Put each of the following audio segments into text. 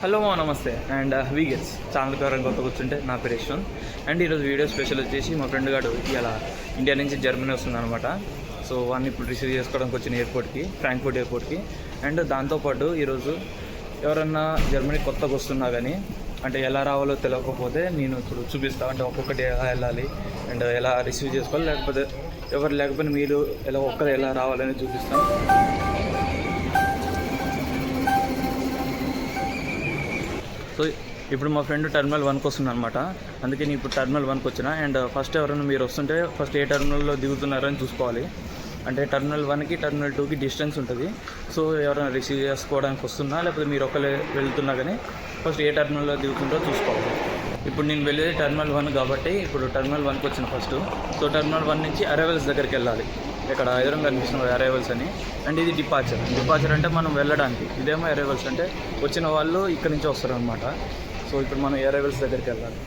Hello నమస్తే and వీగెట్స్ channel కారం కొత్త కూర్చుంటే నా పేరు యశ్వంత్. అండ్ ఈరోజు వీడియో స్పెషల్ వచ్చేసి మా ఫ్రెండ్ గారు ఇలా ఇండియా నుంచి జర్మనీ వస్తుందన్నమాట. సో వాడిని ఇప్పుడు రిసీవ్ చేసుకోవడానికి వచ్చిన ఎయిర్పోర్ట్కి, ఫ్రాంక్ఫర్ట్ ఎయిర్పోర్ట్కి. అండ్ దాంతోపాటు ఈరోజు ఎవరన్నా జర్మనీ కొత్తగా వస్తున్నా కానీ అంటే ఎలా రావాలో తెలియకపోతే నేను ఇప్పుడు చూపిస్తాను. అంటే ఒక్కొక్కటి ఎలా వెళ్ళాలి అండ్ ఎలా రిసీవ్ చేసుకోవాలి, లేకపోతే ఎవరు లేకపోతే మీరు ఎలా రావాలని చూపిస్తాను. సో ఇప్పుడు మా ఫ్రెండ్ టెర్మినల్ 1కి వస్తుంది అనమాట. అందుకే నేను ఇప్పుడు టెర్మినల్ 1కి వచ్చిన. అండ్ ఫస్ట్ ఎవరైనా మీరు వస్తుంటే ఫస్ట్ ఏ టెర్మినల్లో దిగుతున్నారని చూసుకోవాలి. అంటే టెర్మినల్ 1కి టెర్మినల్ 2కి డిస్టెన్స్ ఉంటుంది. సో ఎవరైనా రిసీవ్ చేసుకోవడానికి వస్తున్నా లేకపోతే మీరు ఒకరే వెళ్తున్నా కానీ ఫస్ట్ ఏ టెర్మినల్లో దిగుతుందో చూసుకోవాలి. ఇప్పుడు నేను వెళ్ళేది టెర్మినల్ 1 కాబట్టి ఇప్పుడు టెర్మినల్ 1కి వచ్చిన ఫస్ట్. సో టెర్మినల్ 1 నుంచి అరైవల్స్ దగ్గరికి వెళ్ళాలి. ఇక్కడ ఎదురుగా కనిపిస్తున్న అరైవల్స్ అని. అండ్ ఇది డిపార్చర్ అంటే మనం వెళ్ళడానికి. ఇదేమో అరైవల్స్ అంటే వచ్చిన వాళ్ళు ఇక్కడ నుంచి వస్తారనమాట. సో ఇప్పుడు మనం అరైవల్స్ దగ్గరికి వెళ్ళాలి.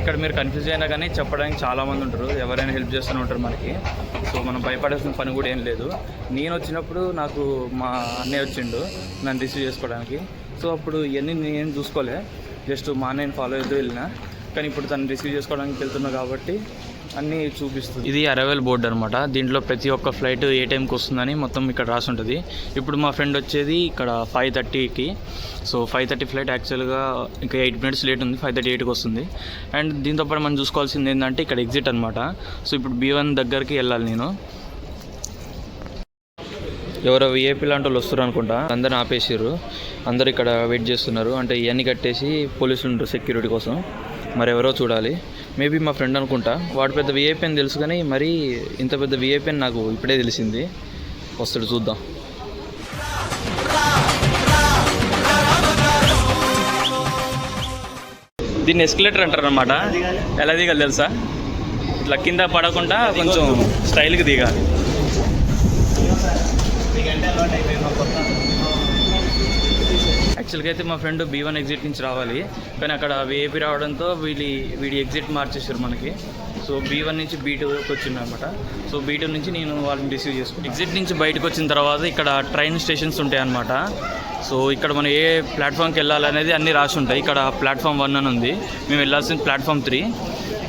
ఇక్కడ మీరు కన్ఫ్యూజ్ అయినా కానీ చెప్పడానికి చాలామంది ఉంటారు, ఎవరైనా హెల్ప్ చేస్తూనే ఉంటారు మనకి. సో మనం భయపడాల్సిన పని కూడా ఏం లేదు. నేను వచ్చినప్పుడు నాకు మా అన్నయ్య వచ్చిండు నన్ను రిసీవ్ చేసుకోవడానికి. సో అప్పుడు ఇవన్నీ నేను చూసుకోలే, జస్ట్ మా అన్నయ్యని ఫాలో అవుతూ వెళ్ళినా. కానీ ఇప్పుడు తను రిసీవ్ చేసుకోవడానికి వెళ్తున్నా కాబట్టి అన్నీ చూపిస్తుంది. ఇది అరైవల్ బోర్డు అనమాట. దీంట్లో ప్రతి ఒక్క ఫ్లైట్ ఏ టైంకి వస్తుందని మొత్తం ఇక్కడ రాసి ఉంటుంది. ఇప్పుడు మా ఫ్రెండ్ వచ్చేది ఇక్కడ 5:30కి. సో 5:30 ఫ్లైట్ యాక్చువల్గా ఇంకా 8 minutes లేట్ ఉంది, 5:38కి వస్తుంది. అండ్ దీంతోపాటు మనం చూసుకోవాల్సింది ఏంటంటే ఇక్కడ ఎగ్జిట్ అనమాట. సో ఇప్పుడు B1 దగ్గరికి వెళ్ళాలి నేను. ఎవరో విఐపీ లాంటి వాళ్ళు వస్తారు అనుకుంటా, అందరిని ఆపేసారు. అందరు ఇక్కడ వెయిట్ చేస్తున్నారు. అంటే ఇవన్నీ కట్టేసి పోలీసులు ఉంటారు సెక్యూరిటీ కోసం. మరి ఎవరో చూడాలి, మేబీ మా ఫ్రెండ్ అనుకుంటా. వాడు పెద్ద విఐపీ అని తెలుసు కానీ మరీ ఇంత పెద్ద విఐపీ అని నాకు ఇప్పుడే తెలిసింది. వస్తాడు, చూద్దాం. దీన్ని ఎస్కలేటర్ అంటారు అనమాట. ఎలా దిగాలి తెలుసా? ఇట్లా కింద పడకుండా కొంచెం స్టైల్కి దిగాలి. యాక్చువల్గా అయితే మా ఫ్రెండ్ B1 ఎగ్జిట్ నుంచి రావాలి, కానీ అక్కడ విఐపీ రావడంతో వీడి ఎగ్జిట్ మార్చేసారు మనకి. సో B1 నుంచి B2కి వచ్చింది అనమాట. సో B2 నుంచి నేను వాళ్ళని రిసీవ్ చేసుకున్నాను. ఎగ్జిట్ నుంచి బయటకు వచ్చిన తర్వాత ఇక్కడ ట్రైన్ స్టేషన్స్ ఉంటాయి అన్నమాట. సో ఇక్కడ మనం ఏ ప్లాట్ఫామ్కి వెళ్ళాలనేది అన్నీ రాసి ఉంటాయి. ఇక్కడ ప్లాట్ఫామ్ 1 అని ఉంది, మేము వెళ్ళాల్సింది ప్లాట్ఫామ్ 3.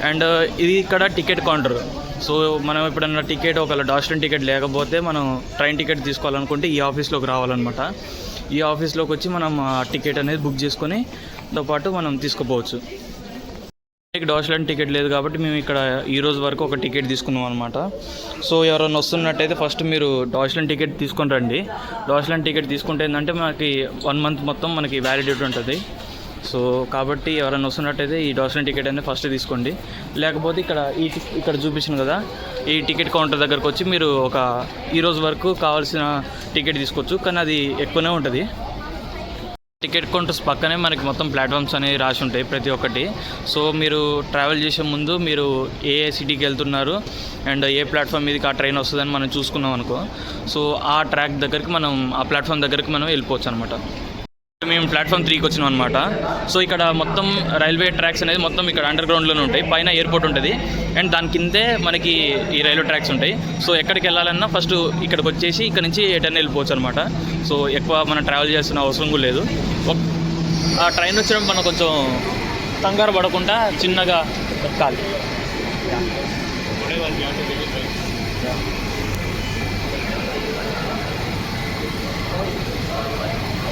అండ్ ఇది ఇక్కడ టికెట్ కౌంటర్. సో మనం ఎప్పుడన్నా టికెట్ ఒకవేళ డాస్టన్ టికెట్ లేకపోతే మనం ట్రైన్ టికెట్ తీసుకోవాలనుకుంటే ఈ ఆఫీస్లోకి రావాలన్నమాట. ఈ ఆఫీస్లోకి వచ్చి మనం టికెట్ అనేది బుక్ చేసుకొని దాంతోపాటు మనం తీసుకుపోవచ్చు. డాస్లాండ్ టికెట్ లేదు కాబట్టి మేము ఇక్కడ ఈ రోజు వరకు ఒక టికెట్ తీసుకున్నాం అనమాట. సో ఎవరైనా వస్తున్నట్టయితే ఫస్ట్ మీరు డాస్లాండ్ టికెట్ తీసుకొని రండి. డాస్లాండ్ టికెట్ తీసుకుంటే ఏంటంటే మనకి 1 month మొత్తం మనకి వ్యాలిడిటీ ఉంటుంది. సో కాబట్టి ఎవరైనా వస్తున్నట్టయితే ఈ డాస్లాండ్ టికెట్ అనేది ఫస్ట్ తీసుకోండి. లేకపోతే ఇక్కడ చూపించాను కదా, ఈ టికెట్ కౌంటర్ దగ్గరకు వచ్చి మీరు ఈ రోజు వరకు కావాల్సిన టికెట్ తీసుకోవచ్చు. కానీ అది ఎక్కువనే ఉంటుంది. టికెట్ కౌంటర్స్ పక్కనే మనకి మొత్తం ప్లాట్ఫామ్స్ అనేవి రాసి ఉంటాయి ప్రతి ఒక్కటి. సో మీరు ట్రావెల్ చేసే ముందు మీరు ఏ సిటీకి వెళ్తున్నారు అండ్ ఏ ప్లాట్ఫామ్ మీదకి ఆ ట్రైన్ వస్తుందని మనం చూసుకున్నాం అనుకో, సో ఆ ట్రాక్ దగ్గరికి ఆ ప్లాట్ఫామ్ దగ్గరికి మనం వెళ్ళిపోవచ్చు అనమాట. మేము ప్లాట్ఫామ్ 3కి వచ్చినాం అనమాట. సో ఇక్కడ మొత్తం రైల్వే ట్రాక్స్ అనేది మొత్తం ఇక్కడ అండర్ గ్రౌండ్లోనే ఉంటాయి. పైన ఎయిర్పోర్ట్ ఉంటుంది అండ్ దాని కిందే మనకి ఈ రైల్వే ట్రాక్స్ ఉంటాయి. సో ఎక్కడికి వెళ్ళాలన్నా ఫస్ట్ ఇక్కడికి వచ్చేసి ఇక్కడ నుంచి ఎటర్న్ వెళ్ళిపోవచ్చు అనమాట. సో ఎక్కువ మనం ట్రావెల్ చేస్తున్న అవసరం కూడా లేదు. ఆ ట్రైన్ వచ్చినప్పుడు మనం కొంచెం కంగారు పడకుండా చిన్నగా ఎక్కాలి.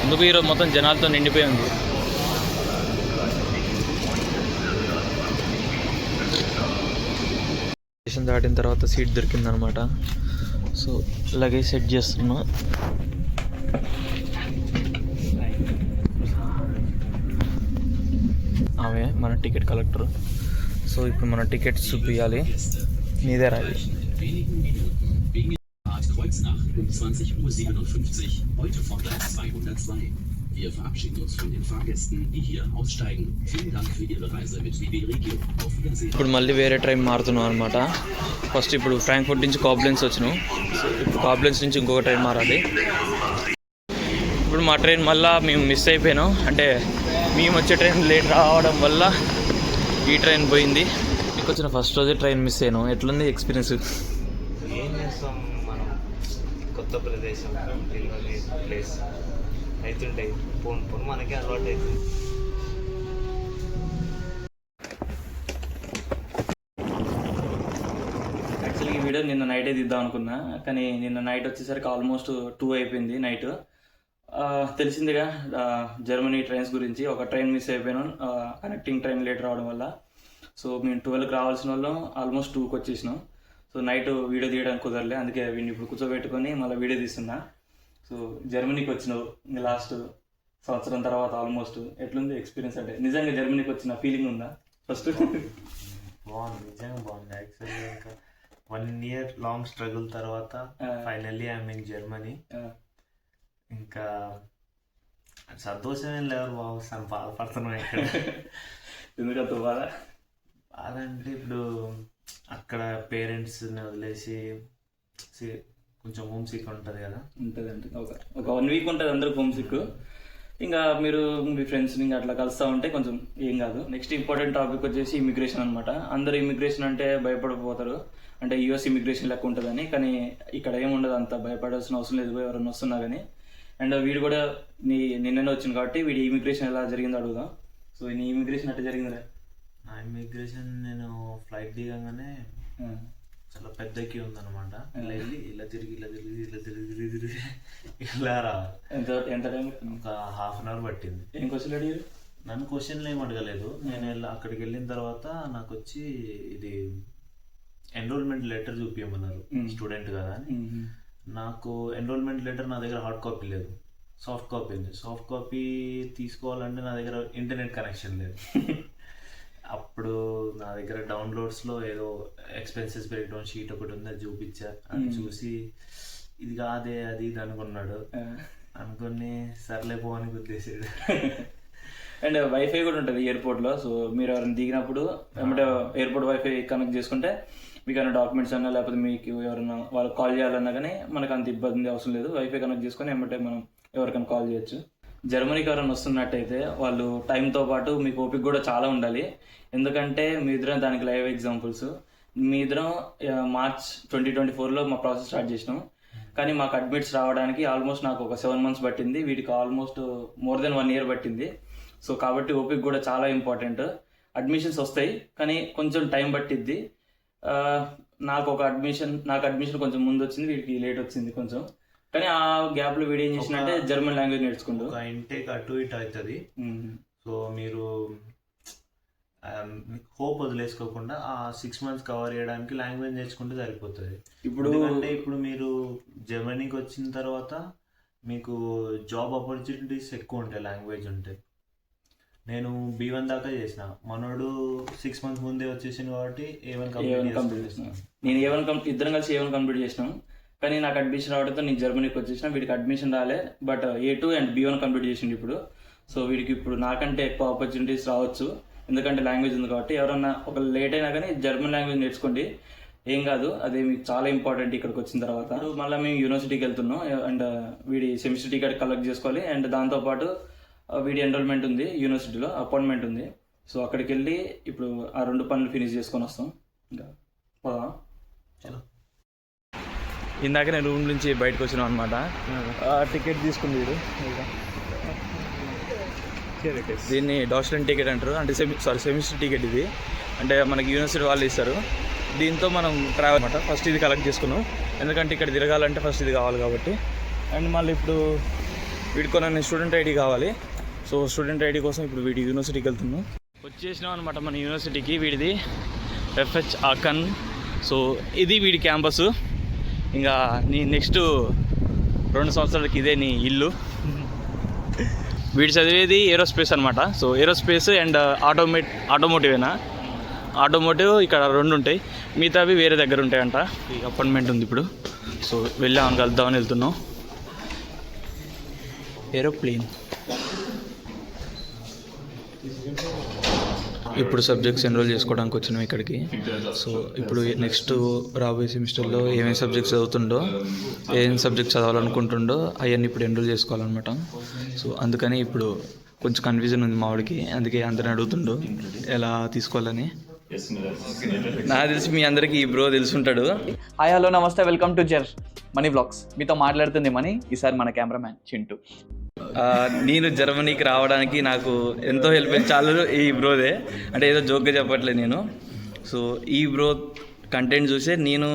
ఎందుకు ఈరోజు మొత్తం జనాలతో నిండిపోయి ఉంది. స్టేషన్ దాటిన తర్వాత సీట్ దొరికిందనమాట. సో లగేజ్ సెట్ చేస్తున్నా. ఆమె మన టికెట్ కలెక్టర్. సో ఇప్పుడు మన టికెట్స్ చూపించాలి. నీదే రాయి. Kreuznach um 20:57 Uhr, heute von Gleis 202. Wir verabschieden uns von den Fahrgästen, die hier aussteigen. Vielen Dank für Ihre Reise mit DB Regio. Auf Wiedersehen. ఇప్పుడు మళ్ళీ వేరే ట్రైన్ మారుతున్నాం అనమాట. ఫస్ట్ ఇప్పుడు ఫ్రాంక్ఫర్ట్ నుంచి కాబ్లెన్స్ వచ్చినాం. ఇప్పుడు కాబ్లెన్స్ నుంచి ఇంకొక ట్రైన్ మారాలి. ఇప్పుడు మా ట్రైన్ మళ్ళీ మేము మిస్ అయిపోయినాం. అంటే మేము వచ్చే ట్రైన్ లేట్ రావడం వల్ల ఈ ట్రైన్ పోయింది. మీకు వచ్చిన ఫస్ట్ రోజే ట్రైన్ మిస్ అయ్యాను. ఎట్లుంది ఎక్స్పీరియన్స్? ఏం చేస్తాం, మనం కొత్త ప్రదేశం, తెలియని ప్లేస్, అవుతుంటాయి. ఫోన్ మనకే అలవాటు అవుతుంది. యాక్చువల్లీ ఈ వీడియో నిన్న నైటే తీద్దాం అనుకున్నా, కానీ నిన్న నైట్ వచ్చేసరికి ఆల్మోస్ట్ 2 అయిపోయింది నైట్. తెలిసిందిగా జర్మనీ ట్రైన్స్ గురించి. ఒక ట్రైన్ మిస్ అయిపోయాను, కనెక్టింగ్ ట్రైన్ లేట్ రావడం వల్ల. సో మేము 12కి రావాల్సిన వాళ్ళం ఆల్మోస్ట్ 2కి వచ్చేసినాం. సో నైట్ వీడియో తీయడానికి కుదరలే, అందుకే వీడిని ఇప్పుడు కూర్చోబెట్టుకొని మళ్ళీ వీడియో తీస్తున్నా. సో జర్మనీకి వచ్చినావు ఇంకా లాస్ట్ సంవత్సరం తర్వాత ఆల్మోస్ట్. ఎట్లుంది ఎక్స్పీరియన్స్? అంటే నిజంగా జర్మనీకి వచ్చిన ఫీలింగ్ ఉందా ఫస్ట్? బాగుంది, నిజంగా బాగుంది. యాక్చువల్లీ ఇంకా 1 year లాంగ్ స్ట్రగుల్ తర్వాత ఫైనల్లీ ఐఎమ్ ఇన్ జర్మనీ. ఇంకా సంతోషం ఏం లేవు బాబు, బాధపడుతున్నాం ఇక్కడ. ఎందుకంత బాధ? బాధ అంటే ఇప్పుడు అక్కడ పేరెంట్స్ని వదిలేసి కొంచెం హోమ్ సిక్ ఉంటుంది కదా. ఉంటుందండి, ఒక 1 week ఉంటుంది అందరూ హోమ్ సిక్. ఇంకా మీరు మీ ఫ్రెండ్స్ని ఇంకా అట్లా కలుస్తూ ఉంటే కొంచెం ఏం కాదు. నెక్స్ట్ ఇంపార్టెంట్ టాపిక్ వచ్చేసి ఇమిగ్రేషన్ అనమాట. అందరూ ఇమిగ్రేషన్ అంటే భయపడిపోతారు, అంటే యూఎస్ ఇమిగ్రేషన్ లెక్క ఉంటుందని. కానీ ఇక్కడ ఏముండదు, అంత భయపడాల్సిన అవసరం లేదు ఎవరైనా వస్తున్నా కానీ. అండ్ వీడు కూడా నిన్ననే వచ్చింది కాబట్టి వీడి ఇమిగ్రేషన్ ఎలా జరిగిందో అడుగుదాం. సో నీ ఇమిగ్రేషన్ అట్లా జరిగిందిరా? నా ఇమిగ్రేషన్ నేను ఫ్లైట్ దిగంగానే చాలా పెద్ద క్యూ ఉందన్నమాట. ఇలా వెళ్ళి ఇలా తిరిగి ఇలా రావాలి. ఎంత టైం? ఒక 1/2 hour పట్టింది. ఏం క్వశ్చన్ అడిగారు? నన్ను క్వశ్చన్లు ఏం అడగలేదు. నేను అక్కడికి వెళ్ళిన తర్వాత నాకు వచ్చి ఇది ఎన్రోల్మెంట్ లెటర్ చూపించమన్నారు, స్టూడెంట్ కదా అని. నాకు ఎన్రోల్మెంట్ లెటర్ నా దగ్గర హార్డ్ కాపీ లేదు, సాఫ్ట్ కాపీ ఉంది. సాఫ్ట్ కాపీ తీసుకోవాలంటే నా దగ్గర ఇంటర్నెట్ కనెక్షన్ లేదు. అప్పుడు నా దగ్గర డౌన్లోడ్స్లో ఏదో ఎక్స్పెన్సెస్ బ్రేక్ డౌన్ షీట్ ఒకటి ఉంది, అది చూపించా. అది చూసి ఇది కాదే అది ఇది అనుకున్నాడు. అనుకుని సర్లే పోవని గుర్తేసాడు. అండ్ వైఫై కూడా ఉంటుంది ఎయిర్పోర్ట్లో. సో మీరు ఎవరైనా దిగినప్పుడు ఏమంటే ఎయిర్పోర్ట్ వైఫై కనెక్ట్ చేసుకుంటే మీకు ఏమైనా డాక్యుమెంట్స్ అన్నా లేకపోతే మీకు ఎవరైనా వాళ్ళకి కాల్ చేయాలన్నా కానీ మనకు అంత ఇబ్బంది అవసరం లేదు. వైఫై కనెక్ట్ చేసుకొని ఏమంటే మనం ఎవరికైనా కాల్ చేయొచ్చు. జర్మనీకి ఎవరైనా వస్తున్నట్టయితే వాళ్ళు టైంతో పాటు మీకు ఓపిక కూడా చాలా ఉండాలి. ఎందుకంటే మీ ఇద్దరం దానికి లైవ్ ఎగ్జాంపుల్స్. మీ ఇద్దరం March 2024లో మా ప్రాసెస్ స్టార్ట్ చేసినాం, కానీ మాకు అడ్మిట్స్ రావడానికి ఆల్మోస్ట్ నాకు ఒక 7 months పట్టింది. వీటికి ఆల్మోస్ట్ మోర్ దెన్ 1 year పట్టింది. సో కాబట్టి ఓపిక కూడా చాలా ఇంపార్టెంట్. అడ్మిషన్స్ వస్తాయి కానీ కొంచెం టైం పట్టిద్ది. నాకు అడ్మిషన్ కొంచెం ముందు వచ్చింది, వీడికి లేట్ వచ్చింది కొంచెం. కానీ ఆ గ్యాప్లో వీడు ఏం చేసినంటే జర్మన్ లాంగ్వేజ్ నేర్చుకుంటూ ఇంటేక్ అటు ఇటు అవుతుంది. సో మీరు హోప్ వదిలేసుకోకుండా ఆ 6 months కవర్ చేయడానికి లాంగ్వేజ్ నేర్చుకుంటే సరిపోతుంది. ఇప్పుడు మీరు జర్మనీకి వచ్చిన తర్వాత మీకు జాబ్ ఆపర్చునిటీస్ ఎక్కువ ఉంటాయి లాంగ్వేజ్ ఉంటే. నేను B1 దాకా చేసిన, మనోడు 6 months ముందే వచ్చేసింది కాబట్టి A1 కంప్లీట్ చేసిన. నేను ఇద్దరం కలిసి A1 కంప్లీట్ చేసినాం. కానీ నాకు అడ్మిషన్ రావడంతో నేను జర్మనీకి వచ్చేసిన. వీడికి అడ్మిషన్ రాలే, but A2 and B1 complete చేసిండు ఇప్పుడు. సో వీడికి ఇప్పుడు నాకంటే ఎక్కువ ఆపర్చునిటీస్ రావచ్చు, ఎందుకంటే లాంగ్వేజ్ ఉంది కాబట్టి. ఎవరన్నా ఒక లేట్ అయినా కానీ జర్మన్ లాంగ్వేజ్ నేర్చుకోండి, ఏం కాదు. అది మీకు చాలా ఇంపార్టెంట్ ఇక్కడికి వచ్చిన తర్వాత. మళ్ళీ మేము యూనివర్సిటీకి వెళ్తున్నాం అండ్ వీడి సెమిస్టర్ టికెట్ కలెక్ట్ చేసుకోవాలి. అండ్ దాంతోపాటు వీడి ఎన్రోల్మెంట్ ఉంది యూనివర్సిటీలో, అపాయింట్మెంట్ ఉంది. సో అక్కడికి వెళ్ళి ఇప్పుడు ఆ 2 పనులు ఫినిష్ చేసుకొని వస్తాం. ఇంకా పోదా? ఇందాక నేను రూమ్ నుంచి బయటకు వచ్చినాం అనమాట. టికెట్ తీసుకుంది వీడు. దీన్ని డాస్లెన్ టికెట్ అంటారు, అంటే సెమిస్టర్ టికెట్ ఇది. అంటే మనకి యూనివర్సిటీ వాళ్ళు ఇస్తారు. దీంతో మనం ట్రావెల్ అనమాట. ఫస్ట్ ఇది కలెక్ట్ చేసుకున్నాం, ఎందుకంటే ఇక్కడ తిరగాలంటే ఫస్ట్ ఇది కావాలి కాబట్టి. అండ్ మళ్ళీ ఇప్పుడు వీడికి కొన్ని స్టూడెంట్ ఐడి కావాలి. సో స్టూడెంట్ ఐడి కోసం ఇప్పుడు వీడి యూనివర్సిటీకి వెళ్తున్నాం. వచ్చేసినాం అనమాట మన యూనివర్సిటీకి. వీడిది FH ఆకన్. సో ఇది వీడి క్యాంపస్. ఇంకా నీ నెక్స్ట్ 2 సంవత్సరాలకి ఇదే నీ ఇల్లు. వీడు చదివేది ఏరోస్పేస్ అనమాట. సో ఏరోస్పేస్ అండ్ ఆటోమోటివేనా, ఆటోమోటివ్ ఇక్కడ 2 ఉంటాయి, మిగతావి వేరే దగ్గర ఉంటాయంట. ఈ అపాయింట్మెంట్ ఉంది ఇప్పుడు. సో వెళ్ళామని కలుద్దామని వెళ్తున్నాం. ఏరోప్లేన్. ఇప్పుడు సబ్జెక్ట్స్ ఎన్రోల్ చేసుకోవడానికి వచ్చినాం ఇక్కడికి. సో ఇప్పుడు నెక్స్ట్ రాబోయే సెమిస్టర్లో ఏమేమి సబ్జెక్ట్స్ చదువుతుండో, ఏమేమి సబ్జెక్ట్స్ చదవాలనుకుంటుండో అవన్నీ ఇప్పుడు ఎన్రోల్ చేసుకోవాలన్నమాట. సో అందుకని ఇప్పుడు కొంచెం కన్ఫ్యూజన్ ఉంది మా వాడికి, అందుకే అందరిని అడుగుతుండో ఎలా తీసుకోవాలని. నాకు తెలిసి మీ అందరికీ ఈ బ్రో తెలుసుంటాడు. హాయ్ హలో నమస్తే, వెల్కమ్ టు మనీ వ్లాగ్స్. మీతో మాట్లాడుతుంది మనీ. ఈసారి మన కెమెరామ్యాన్ చింటూ. నేను జర్మనీకి రావడానికి నాకు ఎంతో హెల్ప్ అయింది చాలా ఈ బ్రోదే, అంటే ఏదో జోక్గా చెప్పట్లేదు నేను. సో ఈ బ్రో కంటెంట్ చూసే నేను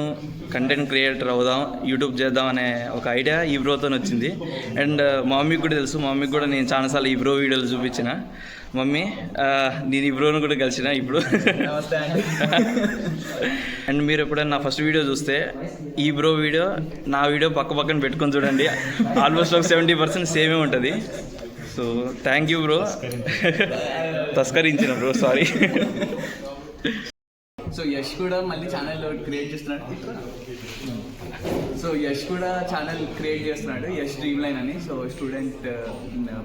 కంటెంట్ క్రియేటర్ అవుదాం, యూట్యూబ్ చేద్దాం అనే ఒక ఐడియా ఈ బ్రోతో వచ్చింది. అండ్ మా మమ్మీకి కూడా తెలుసు, మా మమ్మీకి కూడా నేను చాలాసార్లు ఈ బ్రో వీడియోలు చూపించిన. మమ్మీ నేను ఈ బ్రోను కూడా కలిసిన ఇప్పుడు. అండ్ మీరు ఎప్పుడైనా నా ఫస్ట్ వీడియో చూస్తే ఈ బ్రో వీడియో నా వీడియో పక్క పక్కన పెట్టుకొని చూడండి, ఆల్మోస్ట్ ఒక 70% సేమే ఉంటుంది. So thank you bro. తస్కరించిన బ్రో, సారీ. సో యష్ కూడా మళ్ళీ ఛానల్ క్రియేట్ చేస్తున్నాడు. సో యష్ కూడా ఛానల్ క్రియేట్ చేస్తున్నాడు, యష్ డ్రీమ్ లైన్ అని. సో స్టూడెంట్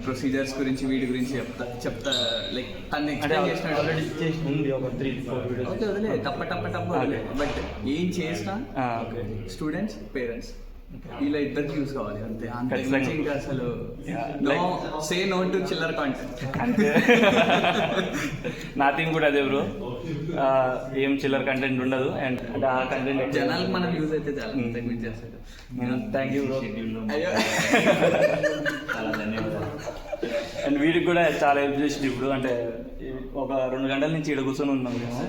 ప్రొసీజర్స్ గురించి వీటి గురించి చెప్తా లైక్ తను ఎక్స్ప్లెయిన్ చేసినాడు. ఓకే వదిలే, టప్ప వదిలే. బట్ ఏం చేసినా స్టూడెంట్స్ పేరెంట్స్ ఇలా ఇద్దరికి యూస్ కావాలి అంతే. అంతే ఇంకా అసలు say no to chiller content. నా థీమ్ కూడా అదే బ్రో, ఏం చిల్లర్ కంటెంట్ ఉండదు. అండ్ అంటే ఆ కంటెంట్ జనాలకు మనం యూజ్ అయితే చాలా చేస్తాడు. Thank you bro. చాలా ధన్యవాదాలు. అండ్ వీడికి కూడా చాలా హెల్ప్ చేసింది. ఇప్పుడు అంటే ఒక 2 గంటల నుంచి ఇక్కడ కూర్చొని ఉన్నాం మేము,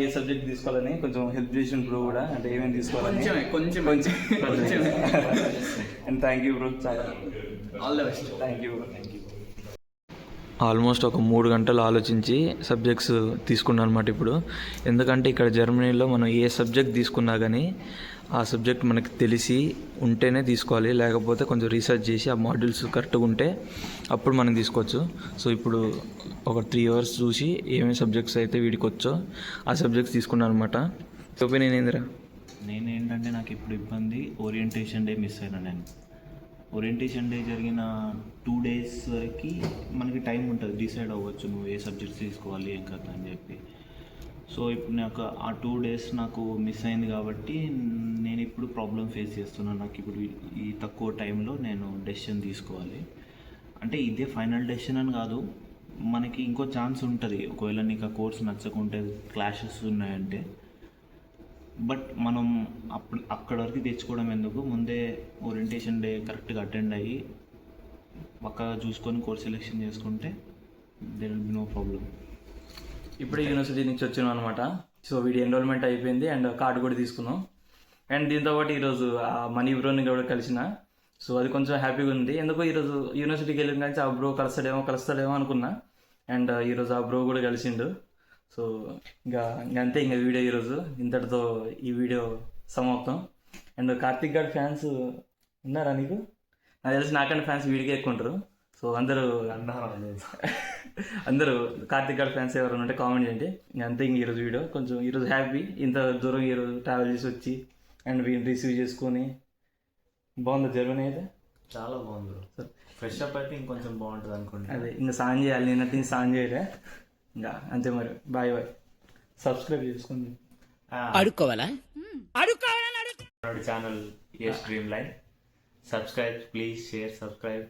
ఏ సబ్జెక్ట్ తీసుకోవాలని కొంచెం హెల్ప్ చేసిన బ్రో కూడా, అంటే ఏమేమి తీసుకోవాలని కొంచెం. అండ్ థ్యాంక్ యూ బ్రో, చాలా all the best. Thank you. Almost ఒక 3 గంటలు ఆలోచించి సబ్జెక్ట్స్ తీసుకున్నాను అనమాట ఇప్పుడు. ఎందుకంటే ఇక్కడ జర్మనీలో మనం ఏ సబ్జెక్ట్ తీసుకున్నా కానీ ఆ సబ్జెక్ట్ మనకి తెలిసి ఉంటేనే తీసుకోవాలి, లేకపోతే కొంచెం రీసెర్చ్ చేసి ఆ మాడ్యూల్స్ కరెక్ట్గా ఉంటే అప్పుడు మనం తీసుకోవచ్చు. సో ఇప్పుడు ఒక 3 అవర్స్ చూసి ఏమేమి సబ్జెక్ట్స్ అయితే వీడికి వచ్చో ఆ సబ్జెక్ట్స్ తీసుకున్నాను అనమాట. ఒపీనియన్ ఏందిరా? నేనేంటంటే నాకు ఇప్పుడు ఇబ్బంది, ఓరియంటేషన్ డే మిస్ అయినా. నేను ఓరియంటేషన్ డే జరిగిన 2 days వరకు మనకి టైం ఉంటుంది, డిసైడ్ అవ్వచ్చు నువ్వు ఏ సబ్జెక్ట్స్ తీసుకోవాలి ఏం కదా అని చెప్పి. సో ఇప్పుడు నాకు ఆ 2 days నాకు మిస్ అయింది కాబట్టి నేను ఇప్పుడు ప్రాబ్లం ఫేస్ చేస్తున్నాను. నాకు ఇప్పుడు ఈ తక్కువ టైంలో నేను డెసిషన్ తీసుకోవాలి. అంటే ఇదే ఫైనల్ డెసిషన్ అని కాదు, మనకి ఇంకో ఛాన్స్ ఉంటుంది ఒకవేళ నీకు ఆ కోర్స్ నచ్చకుంటే, క్లాషెస్ ఉన్నాయంటే. బట్ మనం అక్కడ వరకు తెచ్చుకోవడం ఎందుకు, ముందే ఓరియంటేషన్ డే కరెక్ట్గా అటెండ్ అయ్యి పక్కగా చూసుకొని కోర్స్ సెలెక్షన్ చేసుకుంటే there will be no problem. ఇప్పుడే యూనివర్సిటీ నుంచి వచ్చినాం అనమాట. సో వీడి ఎన్రోల్మెంట్ అయిపోయింది అండ్ కార్డు కూడా తీసుకున్నాం. అండ్ దీంతోపాటు ఈరోజు ఆ మనీ బ్రోని కూడా కలిసిన. సో అది కొంచెం హ్యాపీగా ఉంది. ఎందుకో ఈరోజు యూనివర్సిటీకి వెళ్ళిన కానీ ఆ బ్రో కలుస్తాడేమో అనుకున్నా. అండ్ ఈరోజు ఆ బ్రో కూడా కలిసిండు. సో ఇంకా అంతే, ఇంకా వీడియో ఈరోజు ఇంతటితో ఈ వీడియో సమాప్తం. అండ్ కార్తిక్ గారి ఫ్యాన్స్ ఉన్నారా నీకు? నాకు తెలిసి నాకన్నా ఫ్యాన్స్ వీడికే ఎక్కువ ఉంటారు. సో అందరూ కార్తిక్ గారి ఫ్యాన్స్ ఎవరైనా ఉంటే కామెంట్ చేయండి. అంతే ఇంక ఈరోజు వీడియో కొంచెం ఈరోజు హ్యాపీ, ఇంత దూరం ఈరోజు ట్రావెల్ చేసి వచ్చి అండ్ వీడిని రిసీవ్ చేసుకొని. బాగుంది జర్మనీ అయితే? చాలా బాగుంది బ్రో. ఫ్రెష్ అప్ అయితే ఇంకొంచెం బాగుంటుంది అనుకోండి. అదే ఇంకా స్నానం చేయాలి, నిన్నటి స్నానం చేయలే ఇంకా. అంతే మరి, బాయ్. సబ్స్క్రైబ్ చేసుకోండి. అడుక్కోవాలా channel Yash dream line. Subscribe please, share, subscribe.